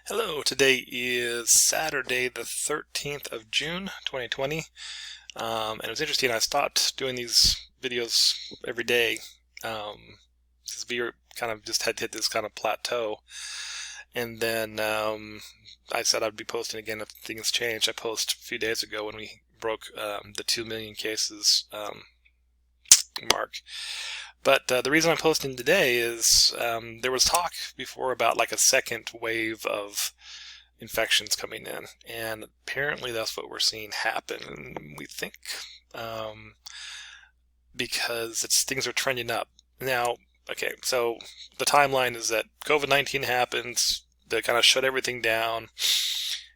Hello, today is Saturday the 13th of June 2020. And it was interesting, I stopped doing these videos every day because we kind of just had hit this kind of plateau. And then I said I'd be posting again if things changed. I posted a few days ago when we broke the 2 million cases mark. But the reason I'm posting today is there was talk before about like a second wave of infections coming in, and apparently that's what we're seeing happen. And we think because things are trending up. Now, okay, so the timeline is that COVID-19 happens, they kind of shut everything down,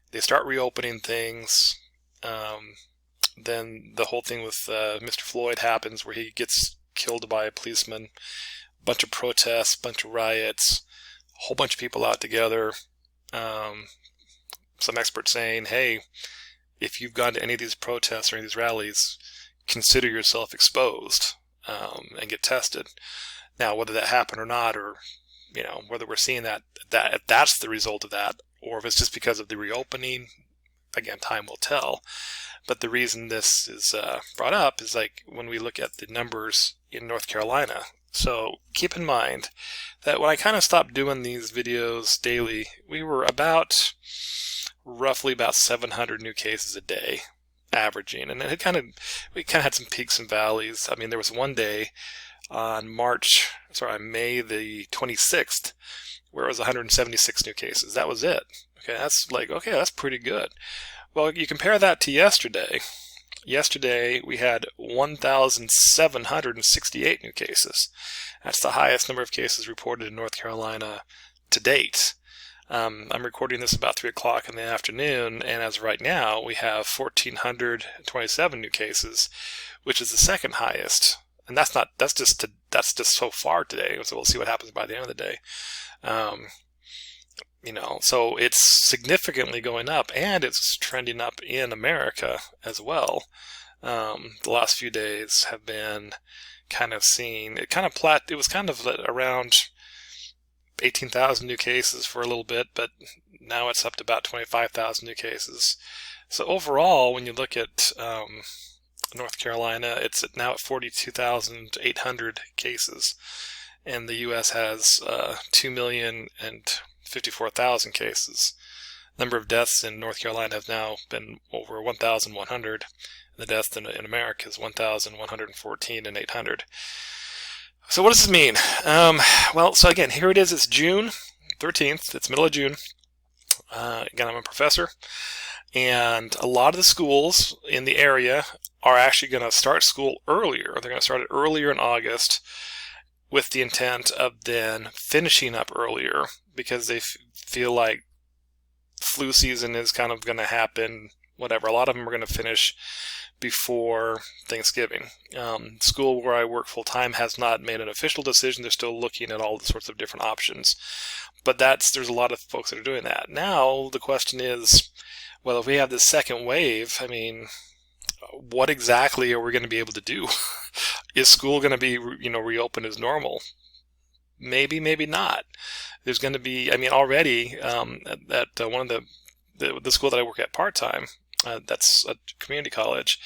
they start reopening things, then the whole thing with Mr. Lloyd happens where he gets killed by a policeman, bunch of protests, bunch of riots, a whole bunch of people out together. Some experts saying, hey, if you've gone to any of these protests or any of these rallies, consider yourself exposed and get tested. Now, whether that happened or not, or whether we're seeing that if that's the result of that, or if it's just because of the reopening, again, time will tell. But the reason this is brought up is like when we look at the numbers in North Carolina. So keep in mind that when I kind of stopped doing these videos daily, we were roughly about 700 new cases a day averaging. And then we kind of had some peaks and valleys. I mean, there was one day on May the 26th, where it was 176 new cases. That was it. Okay, that's pretty good. Well, you compare that to yesterday. Yesterday, we had 1,768 new cases. That's the highest number of cases reported in North Carolina to date. I'm recording this about 3 o'clock in the afternoon, and as of right now, we have 1,427 new cases, which is the second highest. And that's just so far today. So we'll see what happens by the end of the day. So it's significantly going up, and it's trending up in America as well. The last few days have been kind of seeing it was kind of around 18,000 new cases for a little bit, but now it's up to about 25,000 new cases. So overall, when you look at North Carolina, it's now at 42,800 cases, and the U.S. has 2,054,000 cases. Number of deaths in North Carolina have now been over 1,100, and the deaths in America is 1,114 and 800. So what does this mean? So again, here it is. It's June 13th. It's middle of June. Again, I'm a professor, and a lot of the schools in the area are actually going to start school earlier. They're going to start it earlier in August, with the intent of then finishing up earlier because they feel like flu season is kind of going to happen, whatever. A lot of them are going to finish before Thanksgiving. School where I work full-time has not made an official decision. They're still looking at all the sorts of different options. But there's a lot of folks that are doing that. Now, the question is, well, if we have this second wave, I mean, what exactly are we going to be able to do? Is school going to be, reopened as normal? Maybe, maybe not. There's going to be, already at one of the school that I work at part-time, that's a community college,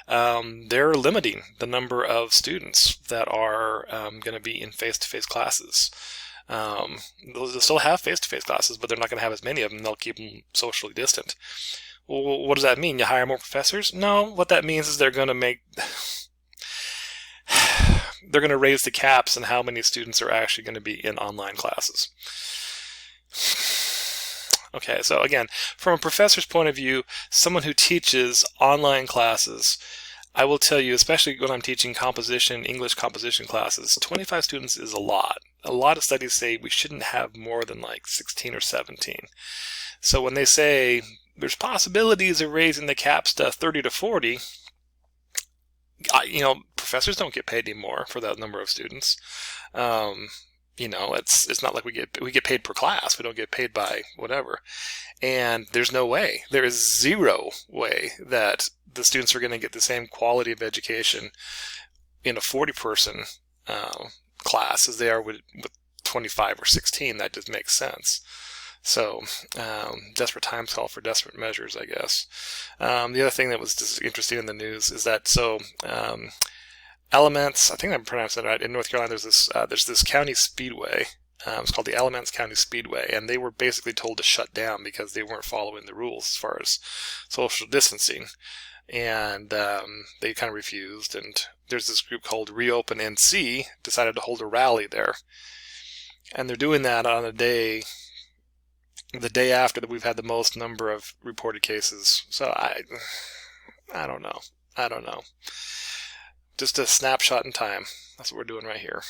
they're limiting the number of students that are going to be in face-to-face classes. They'll still have face-to-face classes, but they're not going to have as many of them. They'll keep them socially distant. Well, what does that mean? You hire more professors? No, what that means is they're going to raise the caps on how many students are actually going to be in online classes. Okay, so again, from a professor's point of view, someone who teaches online classes, I will tell you, especially when I'm teaching English composition classes, 25 students is a lot. A lot of studies say we shouldn't have more than like 16 or 17. So when they say there's possibilities of raising the caps to 30 to 40, professors don't get paid anymore for that number of students. It's not like we get paid per class. We don't get paid by whatever. And there is zero way that the students are going to get the same quality of education in a 40-person class as they are with 25 or 16. That just makes sense. So, desperate times call for desperate measures, I guess. The other thing that was just interesting in the news is that, Alamance, I think I'm pronouncing it right, in North Carolina, there's this county speedway. It's called the Alamance County Speedway, and they were basically told to shut down because they weren't following the rules as far as social distancing. And they kind of refused, and there's this group called Reopen NC decided to hold a rally there. And they're doing that on the day after that we've had the most number of reported cases. So I don't know. Just a snapshot in time. That's what we're doing right here.